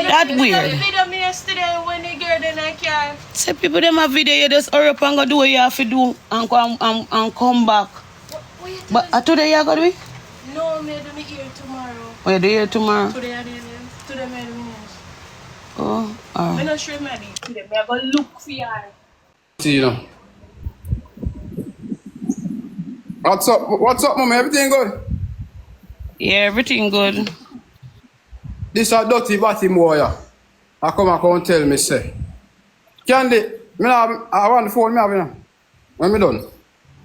That weird. Video me yesterday when the girl in the car. Say people them have video, you just hurry up and go do what you have to do and come back. But today you gonna do it? No, me do me here tomorrow. Oh, you do here tomorrow? Today I did. Today me do me. Oh, alright. I'm not sure maybe today. Me go look for you. See you know. What's up? What's up, mom? Everything good? Yeah, everything good. This a dirty batty boy. I come and tell me say. Candy, I want the phone me have you know. When me done?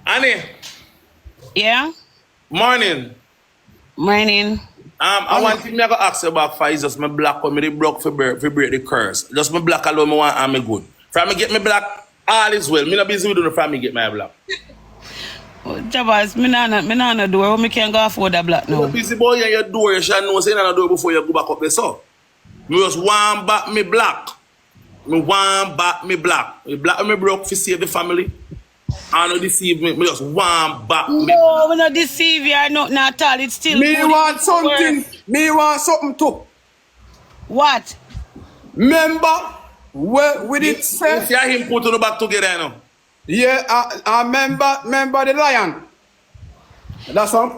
Annie. Yeah? Morning. Morning. I want thing me I go ask you about for is just my black when me broke for break the curse. Just my black alone me want and me good. From me get me black, all is well. Me not busy with doing from me get my black. Oh, Jabass, me nah door. Me can't go afford that black now. You busy boy in your door, you should know say you not door before you go back up there so. Me just want back me black. Me want back me black. Me black me broke for save the family. I don't deceive me. Me just want back me. No, we not deceive you or nothing at all. It's still Me good. want something. Me want something too. What? Remember where we did say? If you him put on back together you know. Yeah, I remember the lion. That's some.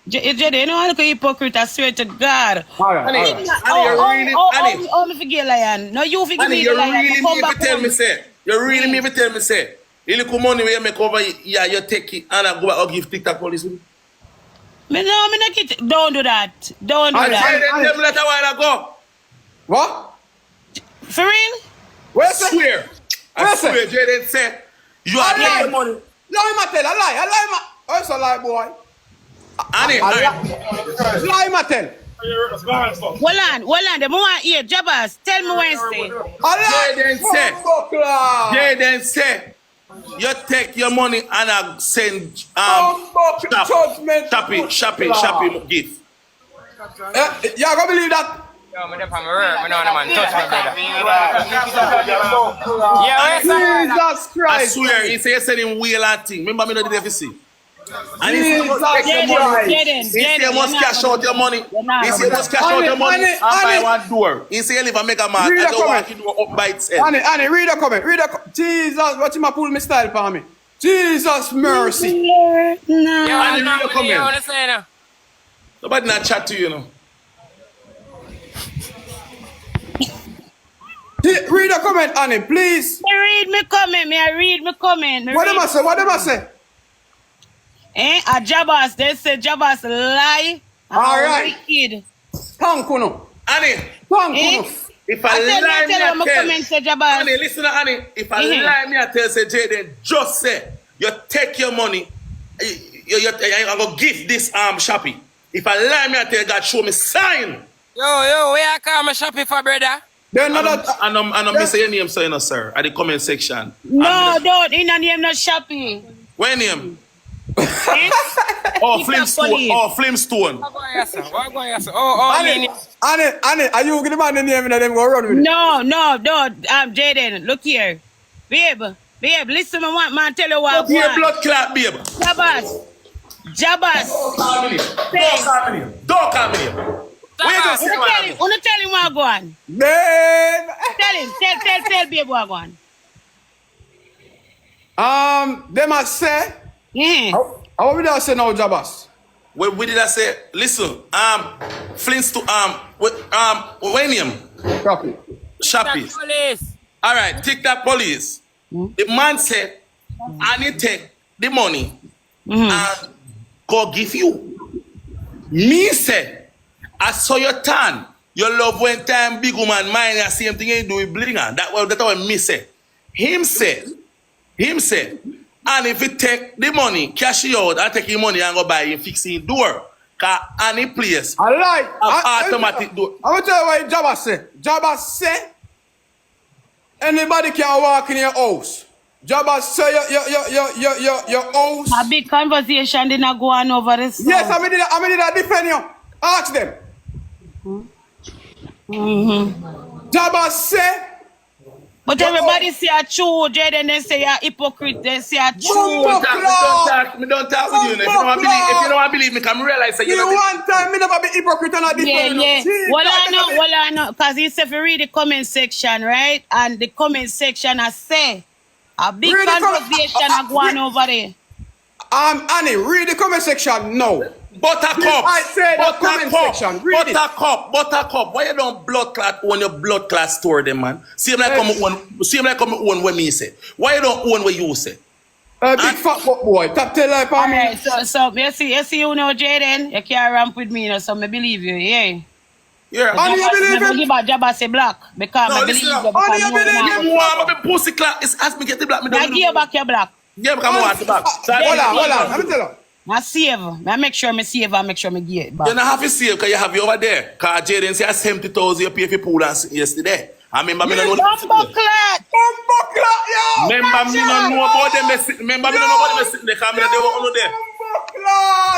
Jede, you know how to hypocrite, I swear to God. Annie, Oh, me forget lion. No, you forget me the lion. You really me tell me say. You really me tell me say. You look money where you make over, yeah, you take it and I go back and give TikTok police. Me not get it. Don't do that. Don't do I that. tell me that a while ago. What? For real? Where I swear. I swear, Jaden said, you are taking money. Lie, Mattel, a lie. Oh, it's a lie, boy. Annie, lie, Mattel. Hold on. The more here, Jabass, tell me Wednesday. Jaden said, you take your money and I send shopping gift. You gonna believe that? Jesus Christ. I swear, he said you send him wheel and thing. Remember me not the deficit. And he said you must take your money. He said you must cash out your money. He said you must cash out your money and buy one door. He said you live and make a man. I don't want you to up by itself. Annie, read a comment. Jesus, watch him pull me style for me. Jesus mercy. Annie, read a comment. Nobody not chat to you, know. Read a comment, Annie, please. I read me comment. What am I say? A Jabass, they say Jabass lie. All right. Wicked. Thank you, no. Annie. Thank you, no. If I lie, me I tell. Annie, listen to Annie. If I lie, me I tell say Jaden, just say you take your money. You go give this shopping. If I lie, me I tell God show me sign. Yo, where I come shopping for, brother? Then I'm say your name, so you know, sir, at the comment section. No, don't. In a name not shopping. Where name? Oh, Flimstone. Annie, are you gonna man the name and them go run with it? No, Jaden, look here. Babe, listen, I want man tell you what. Look here, blood clot, babe. Jabass. Don't call me name. Wanna tell him what go on? Man. Tell babe what go on. Them I say. Yeah. How we did say now, Jabass? What did I say? Listen, Flintstone, what name? Shoppy. All right, TikTok police. The man said, I need to take the money and go give you. Me said, I saw your turn. Your love when time big woman mine the same thing you do with blinger. That's what me said. Him said, and if you take the money, cash it out and take your money and go buy and fix the door. Cause any place I like automatic door. I will tell you what Jabass say. Jabass say anybody can walk in your house. Jabass say your house. A big conversation did not go on over this. Yes, I mean that defend you. Ask them. Jabass say But everybody say a true, Jaden, they say a hypocrite, they say a true. Bumbo Me don't talk with you. If you don't want to believe me, come realize that You one time, me never be hypocrite and a Yeah, different. yeah. Well, I know, because he said if you read the comment section, right? And the comment section I say a big Read the conversation are going over there. Annie, read the comment section now. Buttercup. I said the comment section. Read it. Buttercup. Why you don't blood clot own your blood clot store them, man? Same like come own what me say. Why you don't own what you say? Big fat boy, top tail like for me. Alright, so you see you know Jaden, you can't ramp with me, you know, so I believe you, yeah. Yeah. Annie, you believe him? Give a Jabass a black because I believe you. Annie, you believe him? I'm a pussy clot. It's ask me get the black. Me Now don't give you back your black. Yeah, because I want the back. Hold on. Let me tell you. I save. I make sure I save and make sure I get it back. You don't have to save because you have it over there. Because Jaden said 70,000 you pay for pool yesterday. I remember me don't know Bumbo clot, yo! Remember me don't know about them sitting. Remember me don't know about them sitting there. Because me they were under there.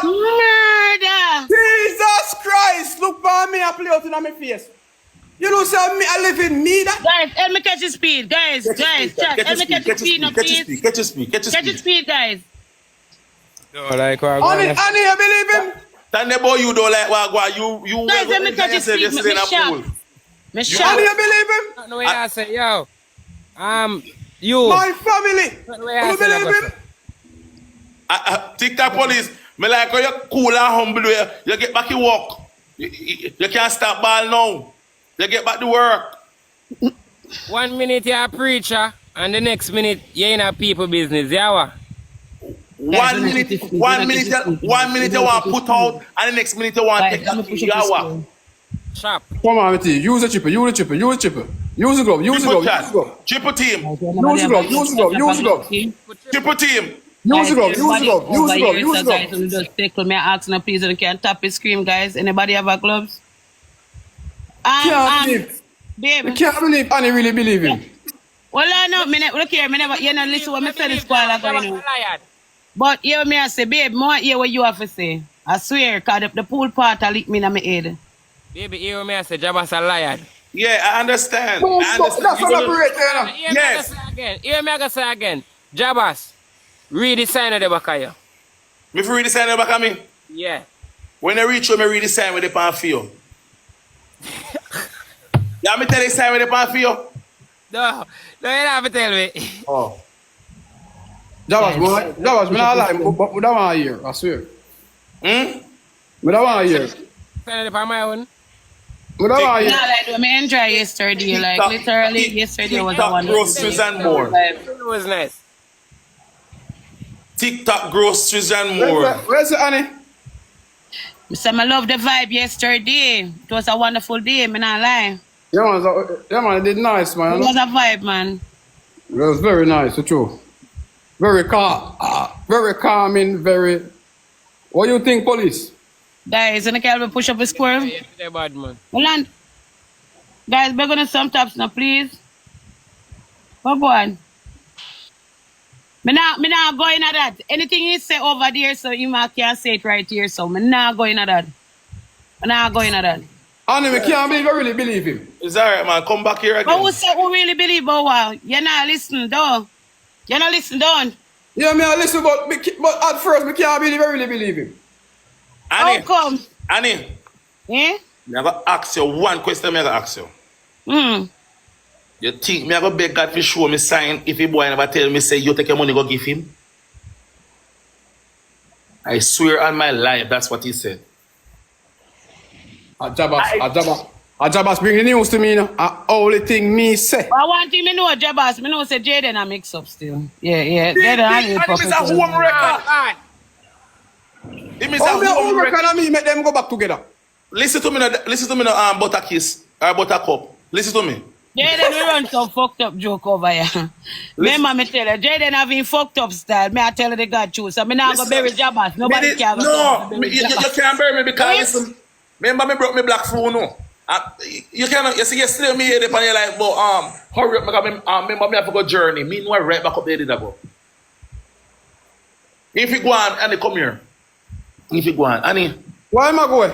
murder. Jesus Christ! Look for me and play out in my face. You know, say me, I live in me that. Guys, help me catch the speed. Guys, chat. Help me catch the speed now, please. Catch your speed. Catch the speed, guys. No, like what? Annie, you believe him? That boy you don't like what you Guys, let me catch the speed. yesterday in a pool. Me Annie, shout. you believe him? No way I say, yo. You. My family. No way I You say believe him? TikTok police, me like how you cool and humble. You get back to work. You can't stop ball now. You get back to work. 1 minute you're a preacher, and the next minute you're in a people business. Yeah, 1 minute you want to put out, and the next minute you want to take that yawa. Sharp. Come on, Matty. Use the chipper. Use the glove. Triple team. Use the glove. Triple team. Use the glove. Guys, we just take me asking now, please, you can tap and scream, guys. Anybody have a gloves? Can't believe. Babe. I can't believe Annie really believe him. Well, I know, look here, you know, listen what I said this while ago, you know. But hear me, I say, babe, more hear what you have to say. I swear, because the pool part I lick me in my head. Baby, hear me, I say, Jabass a liar. Yeah, I understand. That's celebrate, Yes. Hear me, I say again. Jabass, read the sign of the back of you. Me read the sign of the back of me? Yeah. When I reach you, me read the sign with the pan for you. Yeah, me tell you the sign with the pan for you? No, you don't have to tell me. Oh. Jabass, me not lie, but we don't want to hear, I swear. Me don't want to hear. Sign of the my own. Me don't want to hear. Nah, like, I enjoy yesterday, like, literally, yesterday was a TikTok wonderful groceries and more. It was nice. TikTok groceries and more. Where's the Annie? So I love the vibe yesterday. It was a wonderful day, me not lie. Yeah, man, it did nice, man. It was a vibe, man. It was very nice, it's true. Very calming, very... What do you think, police? Guys, and I can push up a squirrel. They're bad, man. Hold on. Guys, we're gonna some taps now, please. What on? Me not going at that. Anything he say over there, so you can't say it right here, so me not going at that. Me not going at that. Annie, we can't believe, I really believe him. It's alright, man. Come back here again. But who say who really believe about what? You're not listening, though. You're not listening, don't. Yeah, me I listen, but at first, I can't believe, I really believe him. Annie, How come? Annie, Eh? me have to ask you one question. Me have to ask you. You think me have to beg God to show me sign if a boy never tell me say you take your money go give him? I swear on my life, that's what he said. Jabass bring the news to me, you know. Only thing me say. I want him to know Jabass. Me know say Jaden a mix up still. Yeah. Jaden Annie is a home record. It means a home record. And me make them go back together. Listen to me now, Butterkiss or Buttercup. Listen to me. Jaden, we run some fucked up joke over here. Remember me tell you, Jaden having fucked up style. Me I tell you the God truth. So me not go bury Jabass. Nobody can go. No, you can't bury me because listen. Remember me broke my black phone no. You cannot. You see yesterday me here and you're like, but hurry up because remember me have to go journey. Me know right back up there did I go. If you go on and they come here. If you go on, Annie. Why am I going?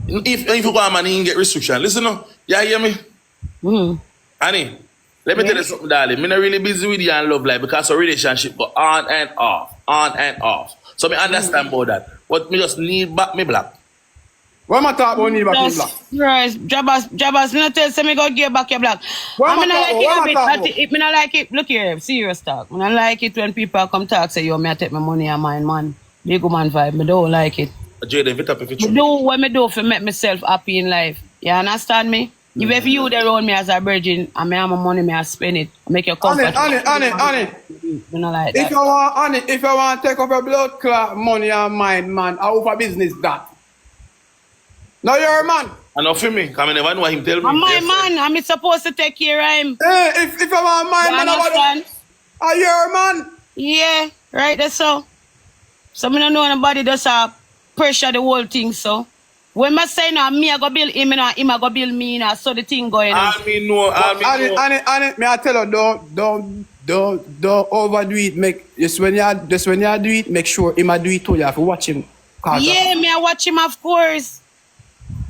If you go on, man, you can get restriction. Listen now. You hear me? Annie, Let me tell you something, darling. I'm not really busy with you and love life because our relationship go on and off, on and off. So I understand about that. But me just need back me black. What am I talking about need back me black? Right, Jabass, me not tell say me go give back your black. What am I not like it. Look here, serious talk. I don't like it when people come talk say, yo, me I take my money and mine, man. Big woman vibe. Me don't like it. Jaden, fit up if it's true. Do what me do to make myself happy in life. You understand me? Even if you there around me as a virgin and me have my money, me I spend it. Make your comfort. Honey. You know like that. If I want to take up your blood clot money and mine, man, I offer business that. Now you're a man. I know for me, because I never know what him tell me. I'm my man. I'm supposed to take care of him. If I want mine, man, understand? Are you a man? Yeah, right, that's so. So I don't know nobody does pressure the whole thing, so. When I say no, me I go build him and him I go build me, so the thing going on. May I tell you, don't overdo it. Just when you do it, make sure him I do it too. You have to watch him. Yeah, me I watch him of course.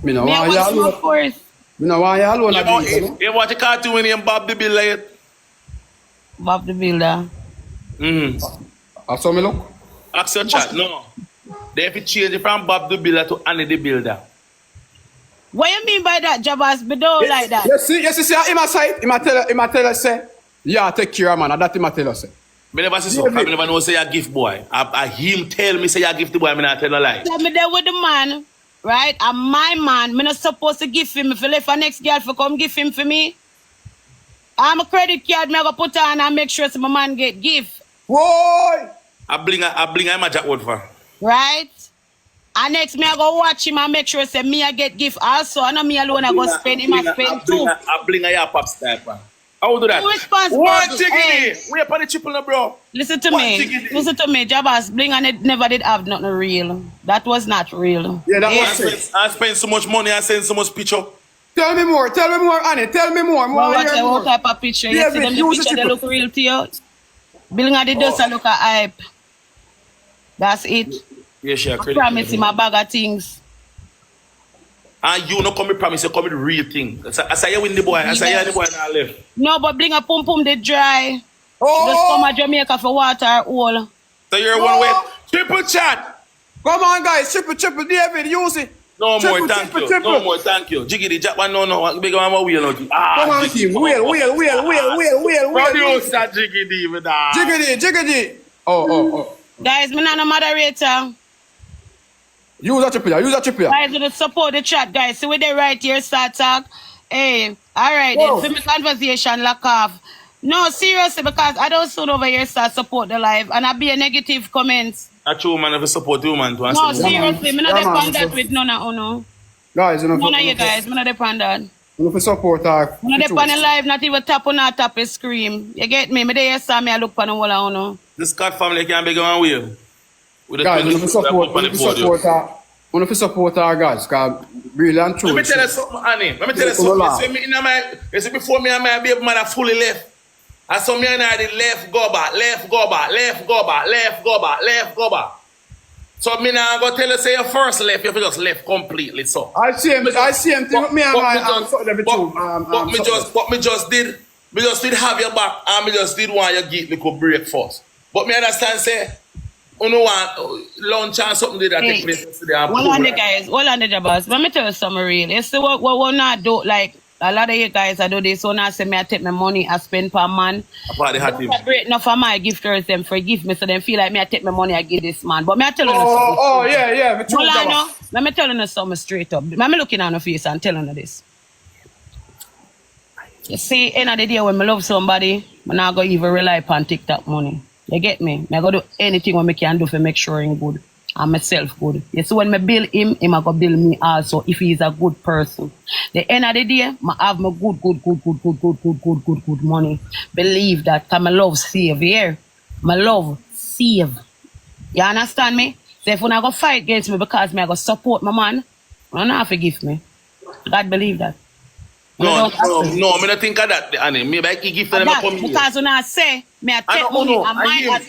Me no want you alone. Of course. Me no want you alone. You watch a cartoon when him Bob the Builder yet? Bob the Builder. I saw me look. Ask your chat, no. They have to change it from Bob the Builder to Annie the Builder. What you mean by that, Jabass? Me don't like that. You see, him aside, him tell us say, yeah, take care, man. And that him tell us say. Me never see so. I never know say you gift boy. Him tell me say you gift the boy. Me not tell no lie. Tell me there with the man, right? And my man, me not supposed to give him. If I left a next girl for come give him for me, I'm a credit card. Me I go put on and make sure so my man get gift. Whoa! I bling him a jack word for. Right? And next me I go watch him and make sure say me I get gift also. I know me alone I go spend him I spend too. I bling a your pop sniper. How do that? What chicken? We up on the triple now, bro. Listen to me, Jabass. Bling and it never did have nothing real. That was not real. Yeah, that was it. I spend so much money, I send so much picture. Tell me more, Annie. Tell me more. What type of picture? You see them the picture they look real to you? Bling and it does look a hype. That's it. Yeah, sure. I promise him a bag of things. And you no come with promise, you come with real thing. I say you win the boy, I say you the boy now left. No, but Bling a pum pum they dry. Oh! Just come to Jamaica for water all. So you're one way. Triple chat. Come on, guys. Triple, David, use it. No more, thank you. No more, thank you. Jiggity, Jack one, no. Big man, wheel now. Come on, team. Wheel. Produce that Jiggity with that. Jiggity. Oh. Guys, me not a moderator. Use a triple. Guys, we support the chat, guys. So we they right here start talk. Hey, all right, then. So my conversation lock off. No, seriously, because I don't soon over here start support the live and I be a negative comments. A true man, if you support you, man. No, seriously, me not depend that with none of you. Guys, none of you guys, me not depend that. You know, support her. Me not depend on live, not even tap on or tap a scream. You get me? Me there saw me, I look on the wall of you. This Scott family can't be going away. Guys, you know, support her, guys, because really and true. Let me tell you something, Annie. Let me tell you something. You see, before me and my baby mother fully left. I saw me and I did left, go back. So me now go tell you, say you first left, you just left completely, so. I see him thing with me and But me just did have your back, and me just did want you to get little break first. But me understand, say, you know want lunch and something did that take place yesterday. Hold on the guys, hold on the Jabass. Let me tell you something real. You see what we not do, like, a lot of you guys I do this, so now say me I take my money I spend per man. Great enough for my gifters them forgive me, so they feel like me I take my money I give this man. But me I tell you something. Yeah. Hold on now. Let me tell you something straight up. Let me looking on your face and telling you this. You see, end of the day when I love somebody, I'm not going to even rely upon TikTok money. You get me? I go do anything what I can do to make sure I'm good and myself good. You see, when I build him I go build me also if he is a good person. The end of the day, I have my good money. Believe that, because my love save here. My love save. You understand me? So if when I go fight against me because I go support my man, I don't have to give me. God believe that. No, I don't think of that, Annie. Maybe I can give them a community. Because when I say, I take money,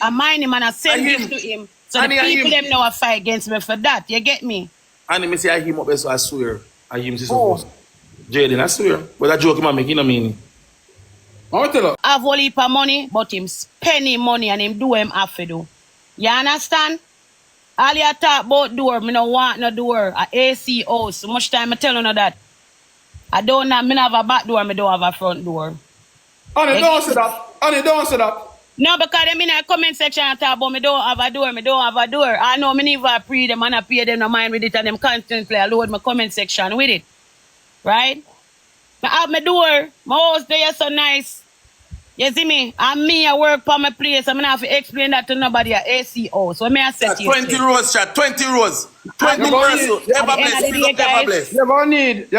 I mine him and I send him to him. So the people them know I fight against me for that. You get me? Annie, me say I him up, so I swear. I him is supposed. Jaden, I swear. But that joke man make no meaning. I tell you. Have a heap of money, but him spending money and him do him have to do. You understand? All you talk about door, me no want no door. A AC house. So much time I tell you that. I don't have, me have a back door, me don't have a front door. Honey, don't say that. Honey, don't say that. No, because them in the comment section and talk about me don't have a door, me don't have a door. I know me never pre them and I pay them no mind with it and them constantly load my comment section with it. Right? I have my door, my house there so nice. You see me? And me, I work for my place. I'm going to have to explain that to nobody at AC house. So me I say to you. 20 rows, chat. 20 rows. 20 rows. Ever bless. Please up, ever bless. You're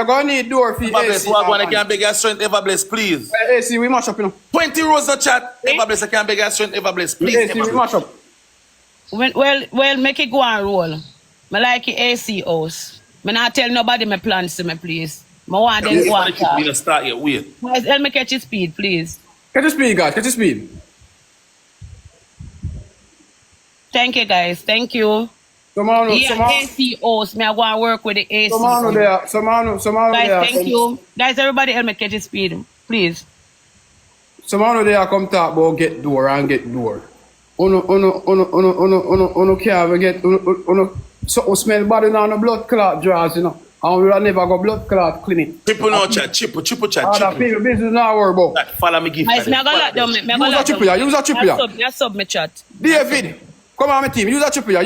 gonna need door for Ever bless. AC. I can beg your strength. Ever bless, please. AC, we mash up, you know. 20 rows of chat. Ever bless. I can beg your strength. Ever bless, please. AC, we mash up. Well, make it go and roll. I like the AC house. I not tell nobody my plans to me, please. I want them to go and talk. You start your wait. Let me catch your speed, please. Catch your speed, guys. Catch your speed. Thank you, guys. Thank you. AC host. Me I go and work with the AC. Guys, thank you. Guys, everybody help me catch your speed, please. Someone there come talk about get door and get door. Uno can't get something smell bad in on the blood clot draws, you know. And we will never go blood clot clinic. People know chat, triple chat. Other people business not worry about. Follow me, give Guys, me I go lock down. Use a triple ya. I sub me chat. David, come on my team. Use a triple ya.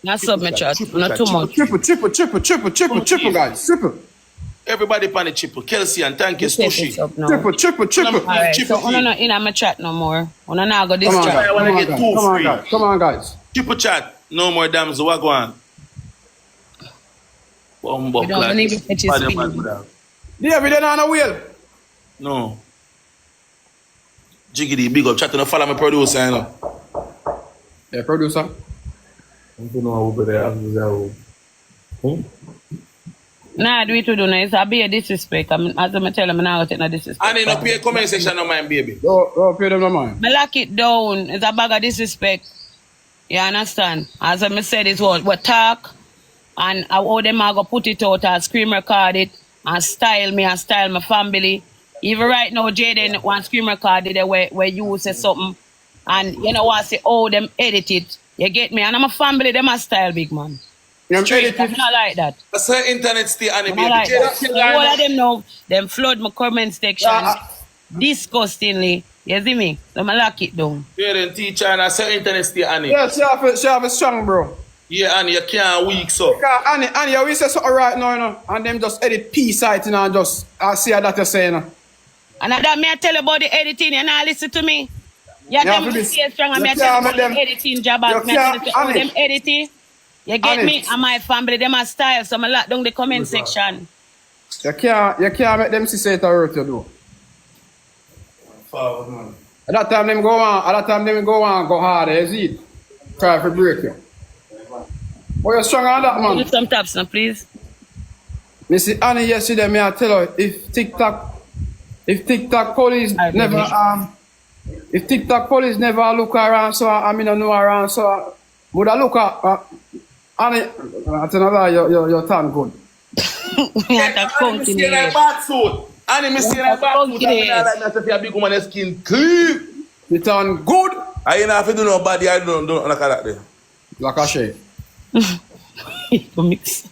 I sub me chat. Not too much. Triple, guys. Triple. Everybody pan the triple. Kelsey and thank you, Stushy. Triple. Alright, so I'm not in my chat no more. I'm not go this chat. I want to get 2 free. Come on, guys. Triple chat. No more damn, so what go on? We don't need to catch his speed. David, they're not on a wheel. No. Jiggity, big up. Chat to follow my producer, you know. Yeah, producer. I don't know who there. Nah, do it to do now. It's a be a disrespect. As I tell them, I'm not going to disrespect. And in a pay comment section, no mind, baby. Don't pay them no mind. I lock it down. It's a bag of disrespect. You understand? As I said, it's what talk. And how them I go put it out and screen record it and style me and style my family. Even right now, Jaden one screen record it where you say something and you know what I say, oh, them edit it. You get me? And I'm a family, them a style big man. Straight, I'm not like that. That's her internet stay on the baby. Like all of them know, them flood my comment section disgustingly. You see me? So I lock it down. Yeah, then teacher and that's her internet stay on it. Yeah, she have a strong, bro. Yeah, and you can't weak so. Because Annie, you always say something right now, you know, and them just edit P site, you know, and just see how that you're saying, you know. And that me I tell you about the editing, you not listen to me. You tell me to stay strong and me I tell you about the editing Jabass. Me I tell you them editing. You get me? And my family, them a style, so I lock down the comment section. You can't make them see say it hurt you, though. At that time them go on, go hard, you see it. Try to break you. But you're strong on that, man. Do some taps now, please. Me see Annie yesterday, me I tell her, if TikTok police never look around, so I mean I know around, so would I look at Annie, I tell her your tongue good. Me have to count in here. Annie, me see that bad suit, and I like that if you're a big woman, skin clean. The tongue good. I ain't have to do no body, I don't like that there. Like a shade. Mix.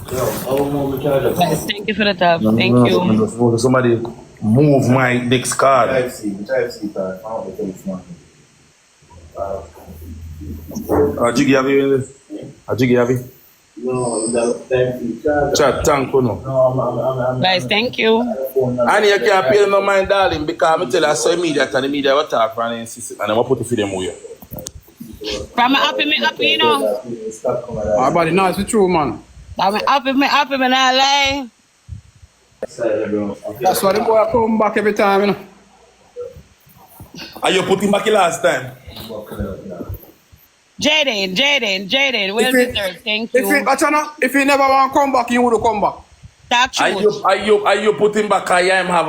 Guys, thank you for the tap. Thank you. Somebody move my next card. Jiggy have you in this? Jiggy have you? No, chat, thank you. No. Guys, thank you. And you can't pay no mind, darling, because I tell you, I saw media, and the media will talk for and insist, and I'm going to put it for them away. From me happy, you know. My body nice, it's true, man. I'm happy, me not lie. That's why the boy come back every time, you know. And you put him back last time? Jaden, well deserved. Thank you. If he never want to come back, he would come back. Talk truth. Are you put him back? I am have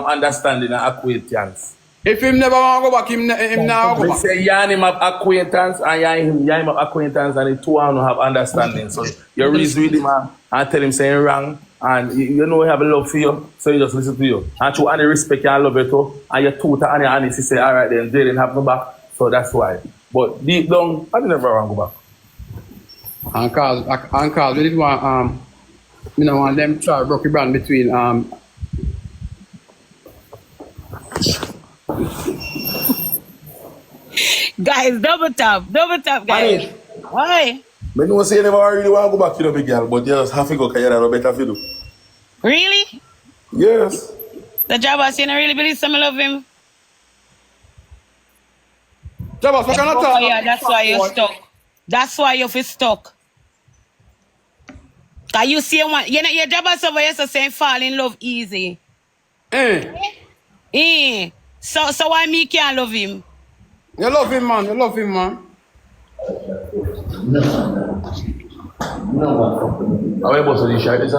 understanding and acquaintance. If him never want to go back, him now go We back. say you and him have acquaintance and you and him have acquaintance and the two of them have understanding. So you reason with him and tell him saying wrong and you know he have a love for you, so he just listen to you. And you and respect you and love you too. And you tutor and you honest, he say, all right then, they didn't have no back. So that's why. But deep down, I never want to go back. And cause we didn't want you know want them try broke the brand between Guys, double tap, guys. Why? I know say you never really want to go back, you know, big girl, but you just have to go because you have better to do. Really? Yes. The Jabass, you don't really believe some love him? Jabass, what kind of Oh talk? yeah, that's why you're stuck. That's why you're stuck. Cause you see one, you know, your Jabass over here saying fall in love easy. So why me can't love him? You love him, man. You love him, man. How are you supposed to do this,